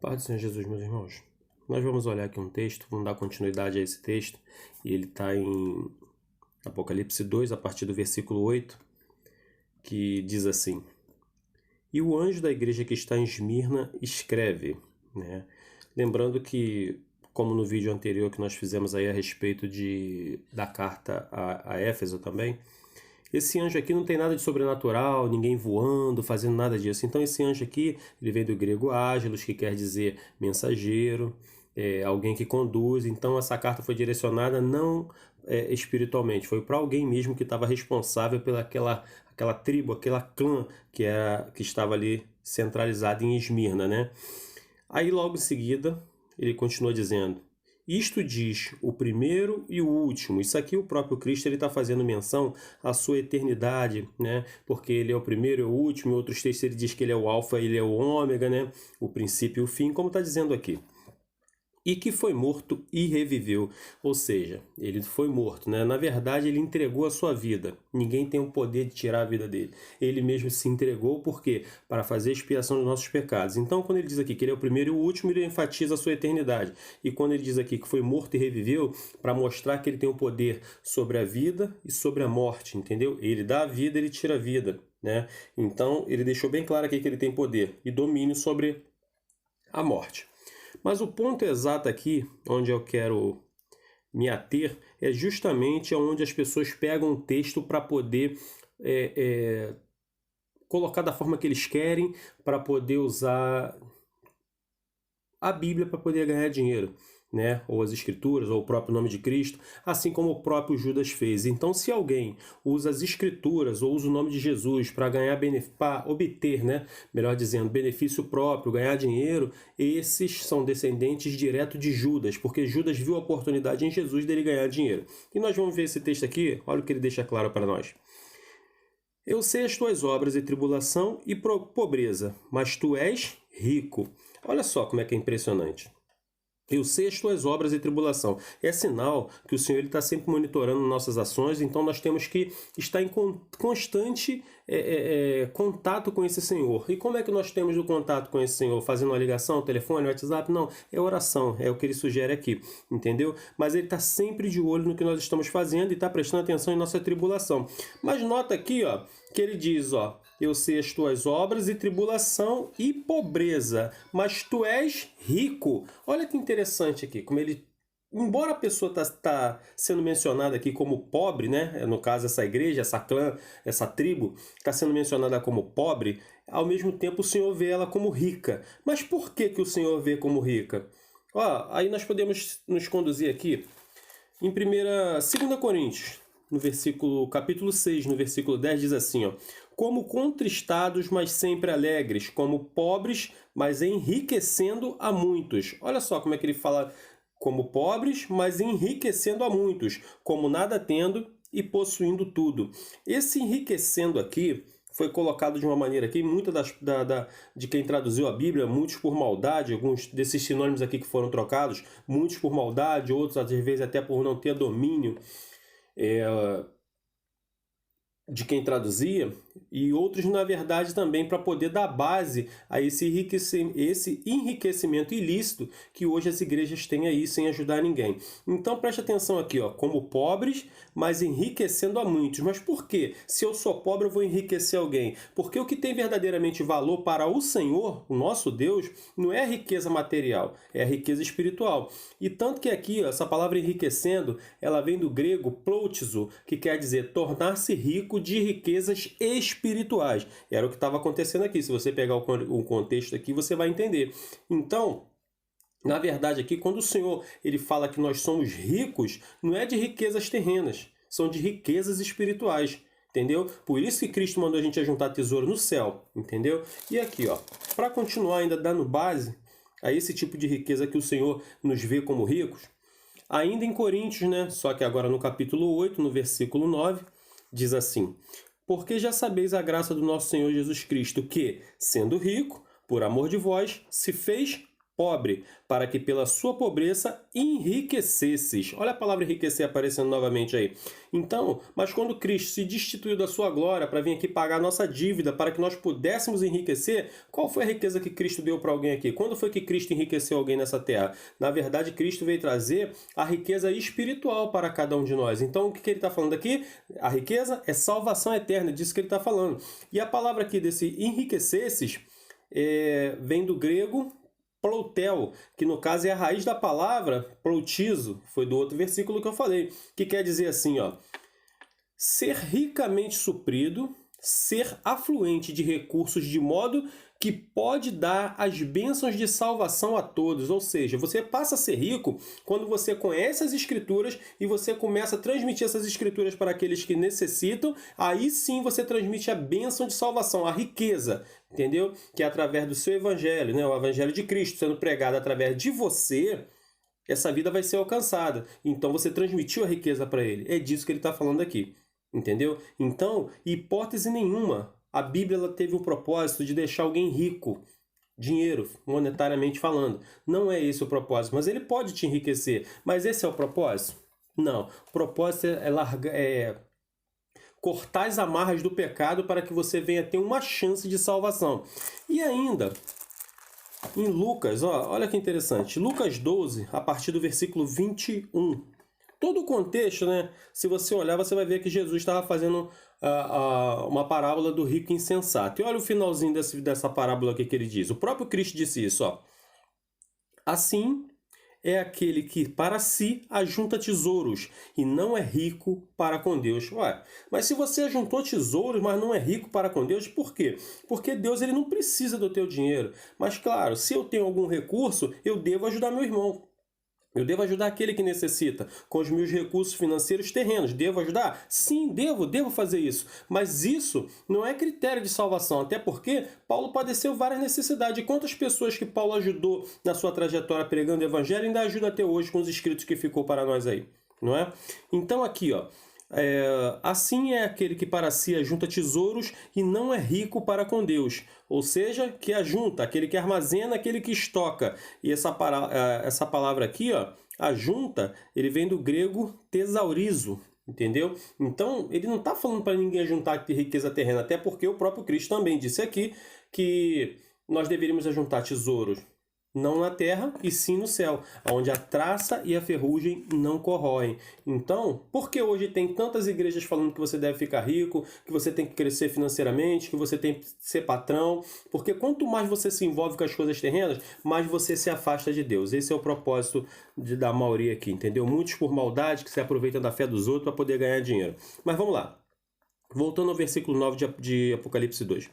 Paz do Senhor Jesus, meus irmãos. Nós vamos olhar aqui um texto, vamos dar continuidade a esse texto, e ele está em Apocalipse 2, a partir do versículo 8, que diz assim: E o anjo da igreja que está em Esmirna escreve, né? Lembrando que, como no vídeo anterior que nós fizemos aí a respeito da carta a Éfeso também, esse anjo aqui não tem nada de sobrenatural, ninguém voando, fazendo nada disso. Então esse anjo aqui, ele vem do grego ágilos, que quer dizer mensageiro, alguém que conduz. Então essa carta foi direcionada não espiritualmente, foi para alguém mesmo que estava responsável pela aquela tribo, aquela clã que estava ali centralizada em Esmirna, né? Aí logo em seguida ele continua dizendo: Isto diz o primeiro e o último. Isso aqui o próprio Cristo está fazendo menção à sua eternidade, né? Porque ele é o primeiro e o último. Em outros textos ele diz que ele é o alfa, ele é o ômega, né? O princípio e o fim, como está dizendo aqui. E que foi morto e reviveu. Ou seja, ele foi morto, né? Na verdade, ele entregou a sua vida. Ninguém tem o poder de tirar a vida dele. Ele mesmo se entregou, por quê? Para fazer expiação dos nossos pecados. Então, quando ele diz aqui que ele é o primeiro e o último, ele enfatiza a sua eternidade. E quando ele diz aqui que foi morto e reviveu, para mostrar que ele tem o poder sobre a vida e sobre a morte, entendeu? Ele dá a vida, ele tira a vida, né? Então, ele deixou bem claro aqui que ele tem poder e domínio sobre a morte. Mas o ponto exato aqui, onde eu quero me ater, é justamente onde as pessoas pegam um texto para poder colocar da forma que eles querem, para poder usar a Bíblia para poder ganhar dinheiro, né? Ou as Escrituras, ou o próprio nome de Cristo, assim como o próprio Judas fez. Então, se alguém usa as Escrituras ou usa o nome de Jesus para ganhar para obter, né? Melhor dizendo, benefício próprio, ganhar dinheiro, esses são descendentes direto de Judas, porque Judas viu a oportunidade em Jesus dele ganhar dinheiro. E nós vamos ver esse texto aqui, olha o que ele deixa claro para nós. Eu sei as tuas obras e tribulação e pobreza, mas tu és rico. Olha só como é que é impressionante. Eu sei as tuas obras e tribulação. É sinal que o Senhor está sempre monitorando nossas ações, então nós temos que estar em constante contato com esse Senhor. E como é que nós temos o contato com esse Senhor? Fazendo uma ligação, telefone, WhatsApp? Não, é oração, é o que ele sugere aqui, entendeu? Mas ele está sempre de olho no que nós estamos fazendo e está prestando atenção em nossa tribulação. Mas nota aqui, ó, que ele diz, ó, eu sei as tuas obras e tribulação e pobreza, mas tu és rico. Olha que interessante aqui, como ele, embora a pessoa tá sendo mencionada aqui como pobre, né? No caso, essa igreja, essa clã, essa tribo, está sendo mencionada como pobre, ao mesmo tempo o Senhor vê ela como rica. Mas por que o Senhor vê como rica? Ó, aí nós podemos nos conduzir aqui em 2 Coríntios, capítulo 6, no versículo 10, diz assim, ó: Como contristados, mas sempre alegres, como pobres, mas enriquecendo a muitos. Olha só como é que ele fala: como pobres, mas enriquecendo a muitos, como nada tendo e possuindo tudo. Esse enriquecendo aqui foi colocado de uma maneira aqui, muita de quem traduziu a Bíblia, muitos por maldade, alguns desses sinônimos aqui que foram trocados, muitos por maldade, outros às vezes até por não ter domínio de quem traduzia, e outros, na verdade, também para poder dar base a esse enriquecimento ilícito que hoje as igrejas têm aí sem ajudar ninguém. Então preste atenção aqui, ó, como pobres, mas enriquecendo a muitos. Mas por quê? Se eu sou pobre, eu vou enriquecer alguém? Porque o que tem verdadeiramente valor para o Senhor, o nosso Deus, não é a riqueza material, é a riqueza espiritual. E tanto que aqui, ó, essa palavra enriquecendo, ela vem do grego ploutizo, que quer dizer tornar-se rico de riquezas espirituais. Era o que estava acontecendo aqui. Se você pegar o contexto aqui, você vai entender. Então, na verdade aqui, quando o Senhor ele fala que nós somos ricos, não é de riquezas terrenas, são de riquezas espirituais. Entendeu? Por isso que Cristo mandou a gente juntar tesouro no céu. Entendeu? E aqui, ó, para continuar ainda dando base a esse tipo de riqueza que o Senhor nos vê como ricos, ainda em Coríntios, né? Só que agora no capítulo 8, no versículo 9, diz assim: Porque já sabeis a graça do nosso Senhor Jesus Cristo, que, sendo rico, por amor de vós, se fez pobre, para que pela sua pobreza enriquecesses. Olha a palavra enriquecer aparecendo novamente aí. Então, mas quando Cristo se destituiu da sua glória para vir aqui pagar a nossa dívida, para que nós pudéssemos enriquecer, qual foi a riqueza que Cristo deu para alguém aqui? Quando foi que Cristo enriqueceu alguém nessa terra? Na verdade, Cristo veio trazer a riqueza espiritual para cada um de nós. Então, o que ele está falando aqui? A riqueza é salvação eterna, disso que ele está falando. E a palavra aqui desse enriquecesses vem do grego ploutel, que no caso é a raiz da palavra ploutizo, foi do outro versículo que eu falei, que quer dizer assim, ó, ser ricamente suprido, ser afluente de recursos de modo que pode dar as bênçãos de salvação a todos. Ou seja, você passa a ser rico quando você conhece as Escrituras e você começa a transmitir essas Escrituras para aqueles que necessitam. Aí sim você transmite a bênção de salvação, a riqueza, entendeu? Que é através do seu Evangelho, né? O Evangelho de Cristo sendo pregado através de você, essa vida vai ser alcançada. Então você transmitiu a riqueza para ele. É disso que ele está falando aqui. Entendeu? Então, hipótese nenhuma, a Bíblia ela teve o propósito de deixar alguém rico, dinheiro, monetariamente falando. Não é esse o propósito, mas ele pode te enriquecer. Mas esse é o propósito? Não. O propósito é cortar as amarras do pecado para que você venha ter uma chance de salvação. E ainda, em Lucas, olha que interessante, Lucas 12, a partir do versículo 21. Todo o contexto, né? Se você olhar, você vai ver que Jesus estava fazendo uma parábola do rico insensato. E olha o finalzinho dessa parábola aqui que ele diz. O próprio Cristo disse isso, ó. Assim é aquele que para si ajunta tesouros e não é rico para com Deus. Ué, mas se você ajuntou tesouros, mas não é rico para com Deus, por quê? Porque Deus ele não precisa do teu dinheiro. Mas claro, se eu tenho algum recurso, eu devo ajudar meu irmão. Eu devo ajudar aquele que necessita com os meus recursos financeiros terrenos. Devo ajudar? Sim, devo fazer isso. Mas isso não é critério de salvação, até porque Paulo padeceu várias necessidades. E quantas pessoas que Paulo ajudou na sua trajetória pregando o evangelho ainda ajuda até hoje com os escritos que ficou para nós aí, não é? Então aqui, ó. Assim é aquele que para si ajunta tesouros e não é rico para com Deus. Ou seja, que ajunta, aquele que armazena, aquele que estoca. E essa palavra aqui, ó, ajunta, ele vem do grego tesaurizo, entendeu? Então, ele não está falando para ninguém ajuntar riqueza terrena, até porque o próprio Cristo também disse aqui que nós deveríamos ajuntar tesouros não na terra, e sim no céu, onde a traça e a ferrugem não corroem. Então, por que hoje tem tantas igrejas falando que você deve ficar rico, que você tem que crescer financeiramente, que você tem que ser patrão? Porque quanto mais você se envolve com as coisas terrenas, mais você se afasta de Deus. Esse é o propósito da maioria aqui, entendeu? Muitos por maldade que se aproveitam da fé dos outros para poder ganhar dinheiro. Mas vamos lá. Voltando ao versículo 9 de Apocalipse 2.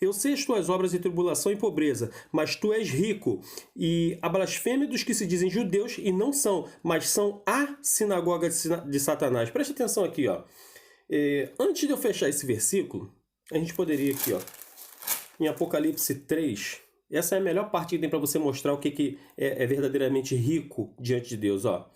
Eu sei as tuas obras e tribulação e pobreza, mas tu és rico. E a blasfêmia dos que se dizem judeus e não são, mas são a sinagoga de Satanás. Presta atenção aqui, ó. Antes de eu fechar esse versículo, a gente poderia aqui, ó, em Apocalipse 3, essa é a melhor parte que tem para você mostrar o que é verdadeiramente rico diante de Deus, ó.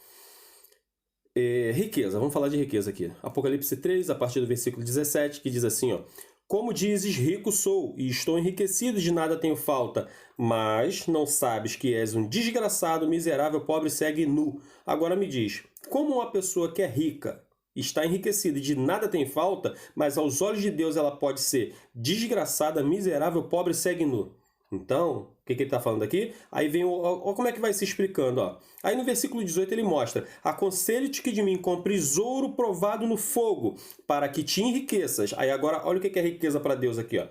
Riqueza, vamos falar de riqueza aqui. Apocalipse 3, a partir do versículo 17, que diz assim, ó. Como dizes, rico sou, e estou enriquecido, de nada tenho falta, mas não sabes que és um desgraçado, miserável, pobre, cego e nu. Agora me diz, como uma pessoa que é rica está enriquecida e de nada tem falta, mas aos olhos de Deus ela pode ser desgraçada, miserável, pobre, cego e nu? Então, o que ele está falando aqui? Aí vem, olha como é que vai se explicando. Ó. Aí no versículo 18 ele mostra: aconselho-te que de mim compres ouro provado no fogo, para que te enriqueças. Aí agora, olha o que é riqueza para Deus aqui. Ó.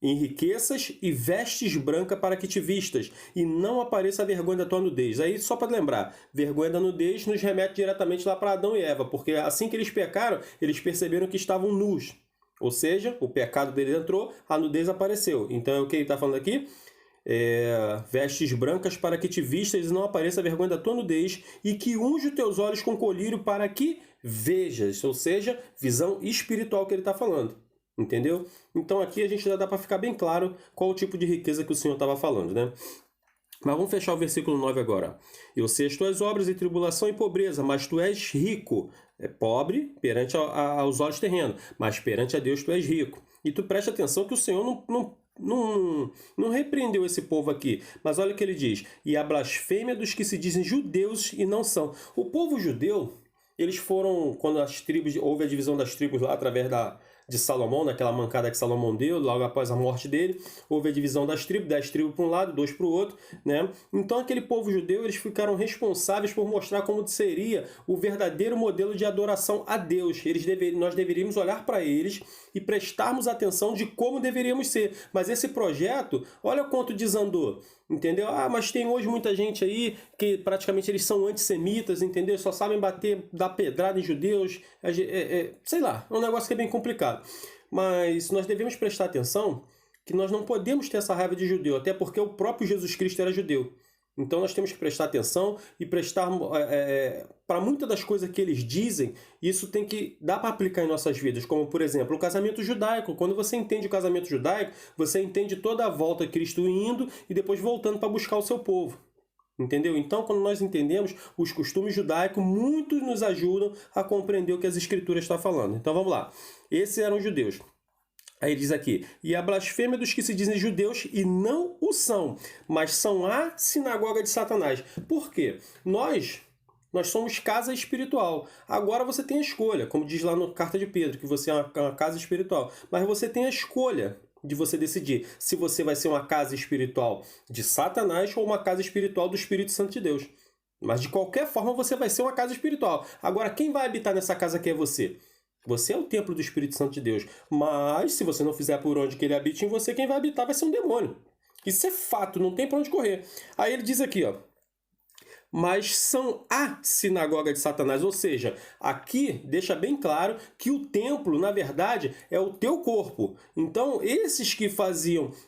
Enriqueças e vestes branca para que te vistas, e não apareça a vergonha da tua nudez. Aí, só para lembrar, vergonha da nudez nos remete diretamente lá para Adão e Eva, porque assim que eles pecaram, eles perceberam que estavam nus. Ou seja, o pecado deles entrou, a nudez apareceu. Então, é o que ele está falando aqui? Vestes brancas para que te vistas e não apareça a vergonha da tua nudez, e que unge os teus olhos com colírio para que vejas. Ou seja, visão espiritual que ele está falando. Entendeu? Então, aqui a gente já dá para ficar bem claro qual o tipo de riqueza que o Senhor estava falando, né? Mas vamos fechar o versículo 9 agora. Eu sei as tuas obras e tribulação e pobreza, mas tu és rico. É pobre perante aos olhos terrenos, mas perante a Deus tu és rico. E tu presta atenção que o Senhor não repreendeu esse povo aqui. Mas olha o que ele diz: e a blasfêmia dos que se dizem judeus e não são. O povo judeu, eles foram, quando as tribos, houve a divisão das tribos lá através de Salomão, naquela mancada que Salomão deu, logo após a morte dele, houve a divisão das tribos, 10 tribos para um lado, 2 para o outro, né? Então aquele povo judeu, eles ficaram responsáveis por mostrar como seria o verdadeiro modelo de adoração a Deus. Nós deveríamos olhar para eles e prestarmos atenção de como deveríamos ser. Mas esse projeto, olha quanto desandou. Entendeu? Ah, mas tem hoje muita gente aí que praticamente eles são antissemitas, entendeu? Só sabem dar pedrada em judeus. Sei lá, é um negócio que é bem complicado. Mas nós devemos prestar atenção que nós não podemos ter essa raiva de judeu, até porque o próprio Jesus Cristo era judeu. Então nós temos que prestar atenção e prestar para muitas das coisas que eles dizem, isso tem que dar para aplicar em nossas vidas, como por exemplo o casamento judaico. Quando você entende o casamento judaico, você entende toda a volta de Cristo indo e depois voltando para buscar o seu povo. Entendeu? Então, quando nós entendemos os costumes judaicos, muitos nos ajudam a compreender o que as escrituras estão falando. Então vamos lá. Esses eram os judeus. Aí ele diz aqui: e a blasfêmia dos que se dizem judeus e não o são, mas são a sinagoga de Satanás. Por quê? Nós somos casa espiritual. Agora você tem a escolha, como diz lá na carta de Pedro, que você é uma casa espiritual. Mas você tem a escolha de você decidir se você vai ser uma casa espiritual de Satanás ou uma casa espiritual do Espírito Santo de Deus. Mas de qualquer forma você vai ser uma casa espiritual. Agora, quem vai habitar nessa casa aqui é você. Você é o templo do Espírito Santo de Deus. Mas, se você não fizer por onde que ele habite em você, quem vai habitar vai ser um demônio. Isso é fato, não tem para onde correr. Aí ele diz aqui, ó: mas são a sinagoga de Satanás. Ou seja, aqui deixa bem claro que o templo, na verdade, é o teu corpo. Então, esses que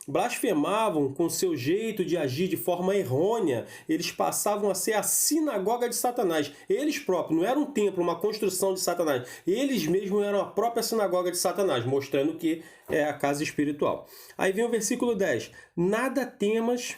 blasfemavam com seu jeito de agir de forma errônea, eles passavam a ser a sinagoga de Satanás. Eles próprios, não era um templo, uma construção de Satanás. Eles mesmos eram a própria sinagoga de Satanás, mostrando que é a casa espiritual. Aí vem o versículo 10. Nada temas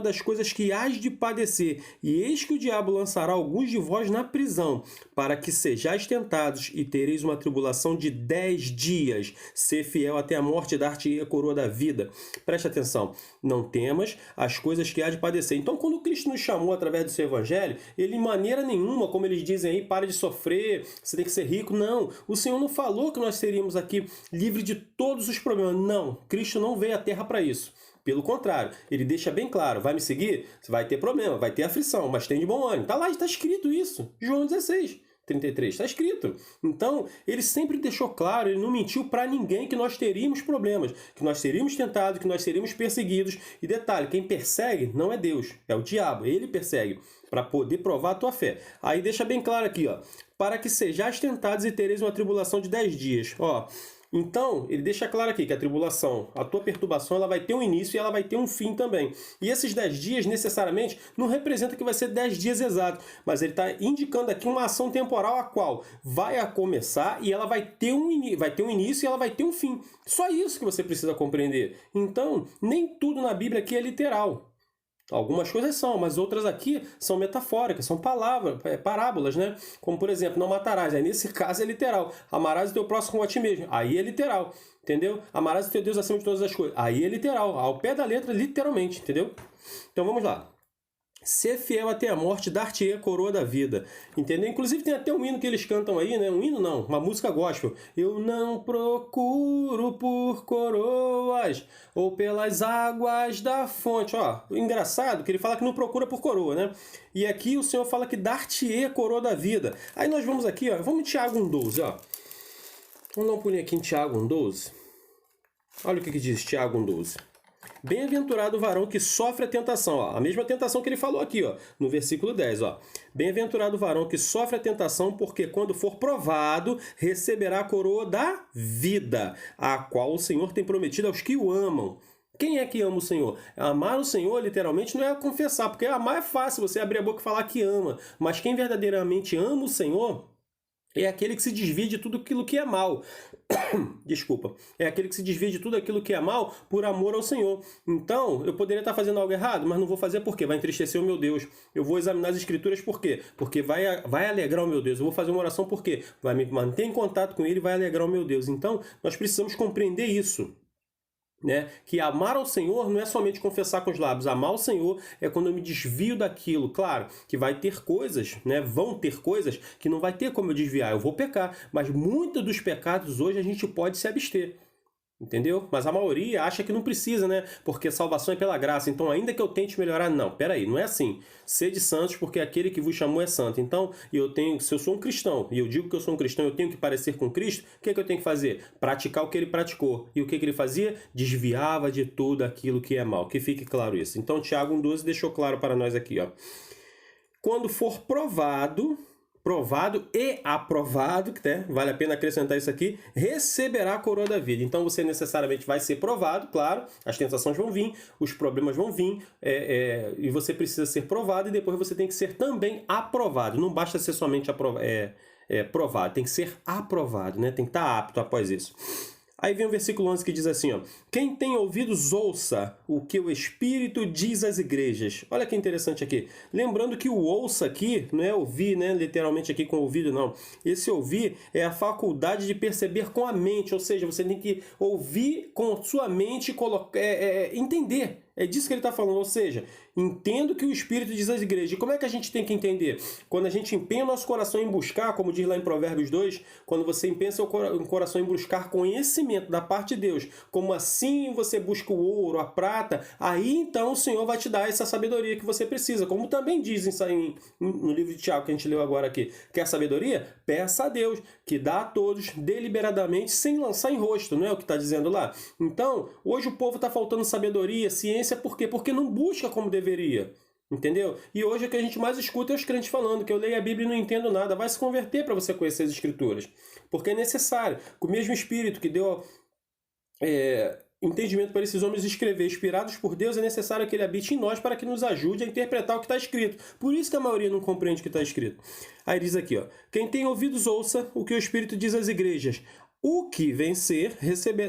das coisas que hás de padecer, e eis que o diabo lançará alguns de vós na prisão, para que sejais tentados, e tereis uma tribulação de 10 dias. Ser fiel até a morte, dar-te-ei a coroa da vida. Preste atenção. Não temas as coisas que há de padecer. Então, quando Cristo nos chamou através do seu evangelho, ele, em maneira nenhuma, como eles dizem aí, para de sofrer, você tem que ser rico. Não. O Senhor não falou que nós seríamos aqui livres de todos os problemas. Não. Cristo não veio à terra para isso. Pelo contrário, ele deixa bem claro: vai me seguir? Você vai ter problema, vai ter aflição, mas tem de bom ânimo. Está lá, está escrito isso. João 16, 33, está escrito. Então, ele sempre deixou claro, ele não mentiu para ninguém que nós teríamos problemas, que nós seríamos tentados, que nós seríamos perseguidos. E detalhe, quem persegue não é Deus, é o diabo. Ele persegue para poder provar a tua fé. Aí deixa bem claro aqui, ó: para que sejais tentados e tereis uma tribulação de 10 dias. Ó, então, ele deixa claro aqui que a tribulação, a tua perturbação, ela vai ter um início e ela vai ter um fim também. E esses 10 dias, necessariamente, não representa que vai ser 10 dias exatos, mas ele está indicando aqui uma ação temporal a qual vai começar e ela vai ter um início e ela vai ter um fim. Só isso que você precisa compreender. Então, nem tudo na Bíblia aqui é literal. Algumas coisas são, mas outras aqui são metafóricas, são parábolas, né? Como, por exemplo, não matarás. Aí, nesse caso, é literal. Amarás o teu próximo como a ti mesmo. Aí é literal, entendeu? Amarás o teu Deus acima de todas as coisas. Aí é literal. Ao pé da letra, literalmente, entendeu? Então, vamos lá. Ser fiel até a morte, dar-te-ei a coroa da vida. Entendeu? Inclusive tem até um hino que eles cantam aí, né? Um hino não, uma música gospel. Eu não procuro por coroas ou pelas águas da fonte. Ó, engraçado que ele fala que não procura por coroa, né? E aqui o Senhor fala que dar-te-ei a coroa da vida. Aí nós vamos aqui, ó, vamos em Tiago 1,12, ó. Vamos dar um pulinho aqui em Tiago 1,12. Olha o que diz Tiago 1,12. Bem-aventurado o varão que sofre a tentação. Ó, a mesma tentação que ele falou aqui, ó, no versículo 10. Ó. Bem-aventurado o varão que sofre a tentação, porque quando for provado, receberá a coroa da vida, a qual o Senhor tem prometido aos que o amam. Quem é que ama o Senhor? Amar o Senhor, literalmente, não é confessar, porque amar é fácil, você abrir a boca e falar que ama. Mas quem verdadeiramente ama o Senhor é aquele que se desvia de tudo aquilo que é mal. Desculpa. É aquele que se desvia de tudo aquilo que é mal por amor ao Senhor. Então, eu poderia estar fazendo algo errado, mas não vou fazer por quê? Vai entristecer o meu Deus. Eu vou examinar as escrituras por quê? Porque vai alegrar o meu Deus. Eu vou fazer uma oração por quê? Vai me manter em contato com ele e vai alegrar o meu Deus. Então, nós precisamos compreender isso. né? Que amar ao Senhor não é somente confessar com os lábios. Amar ao Senhor é quando eu me desvio daquilo. Claro que vai ter coisas, né? Vão ter coisas que não vai ter como eu desviar. Eu vou pecar, mas muitos dos pecados hoje a gente pode se abster. Entendeu? Mas a maioria acha que não precisa, né? Porque salvação é pela graça. Então, ainda que eu tente melhorar, não. Peraí, não é assim. Sede santos, porque aquele que vos chamou é santo. Então, se eu sou um cristão, e eu digo que eu sou um cristão, eu tenho que parecer com Cristo, o que é que eu tenho que fazer? Praticar o que ele praticou. E o que ele fazia? Desviava de tudo aquilo que é mal. Que fique claro isso. Então, Tiago 1,12 deixou claro para nós aqui, ó. Quando for provado e aprovado, né? Vale a pena acrescentar isso aqui, receberá a coroa da vida. Então você necessariamente vai ser provado, claro, as tentações vão vir, os problemas vão vir, e você precisa ser provado e depois você tem que ser também aprovado. Não basta ser somente provado, tem que ser aprovado, né? Tem que estar apto após isso. Aí vem o versículo 11 que diz assim, ó, quem tem ouvidos ouça o que o Espírito diz às igrejas. Olha que interessante aqui. Lembrando que o ouça aqui não é ouvir, né, literalmente aqui com o ouvido, não. Esse ouvir é a faculdade de perceber com a mente, ou seja, você tem que ouvir com sua mente e entender. É disso que ele está falando, ou seja, entendo o que o Espírito diz às igrejas. E como é que a gente tem que entender? Quando a gente empenha o nosso coração em buscar, como diz lá em Provérbios 2, quando você empenha seu coração em buscar conhecimento da parte de Deus, como assim você busca o ouro, a prata, aí então o Senhor vai te dar essa sabedoria que você precisa. Como também diz no livro de Tiago que a gente leu agora aqui. Quer sabedoria? Peça a Deus, que dá a todos deliberadamente, sem lançar em rosto, não é o que está dizendo lá? Então, hoje o povo está faltando sabedoria, ciência, por quê? Porque não busca como deveria. Entendeu? E hoje o que a gente mais escuta é os crentes falando que eu leio a Bíblia e não entendo nada. Vai se converter para você conhecer as Escrituras. Porque é necessário. Com o mesmo Espírito que deu entendimento para esses homens escrever, inspirados por Deus, é necessário que ele habite em nós para que nos ajude a interpretar o que está escrito. Por isso que a maioria não compreende o que está escrito. Aí diz aqui, ó, quem tem ouvidos ouça o que o Espírito diz às igrejas. O que vencer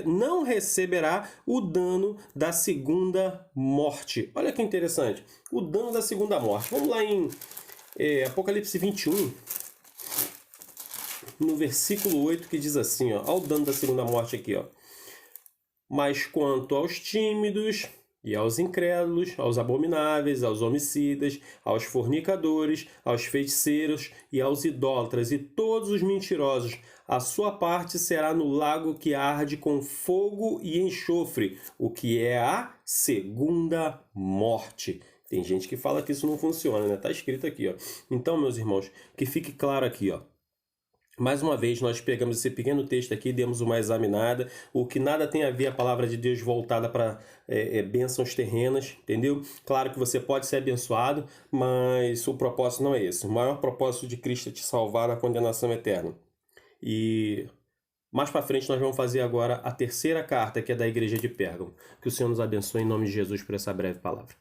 não receberá o dano da segunda morte. Olha que interessante. O dano da segunda morte. Vamos lá em Apocalipse 21, no versículo 8, que diz assim, ó, olha o dano da segunda morte aqui, ó. Mas quanto aos tímidos e aos incrédulos, aos abomináveis, aos homicidas, aos fornicadores, aos feiticeiros e aos idólatras e todos os mentirosos, a sua parte será no lago que arde com fogo e enxofre, o que é a segunda morte. Tem gente que fala que isso não funciona, né? Tá escrito aqui, ó. Então, meus irmãos, que fique claro aqui, ó. Mais uma vez, nós pegamos esse pequeno texto aqui, demos uma examinada, o que nada tem a ver a palavra de Deus voltada para bênçãos terrenas, entendeu? Claro que você pode ser abençoado, mas o propósito não é esse. O maior propósito de Cristo é te salvar da condenação eterna. E mais para frente nós vamos fazer agora a terceira carta, que é da igreja de Pérgamo. Que o Senhor nos abençoe em nome de Jesus por essa breve palavra.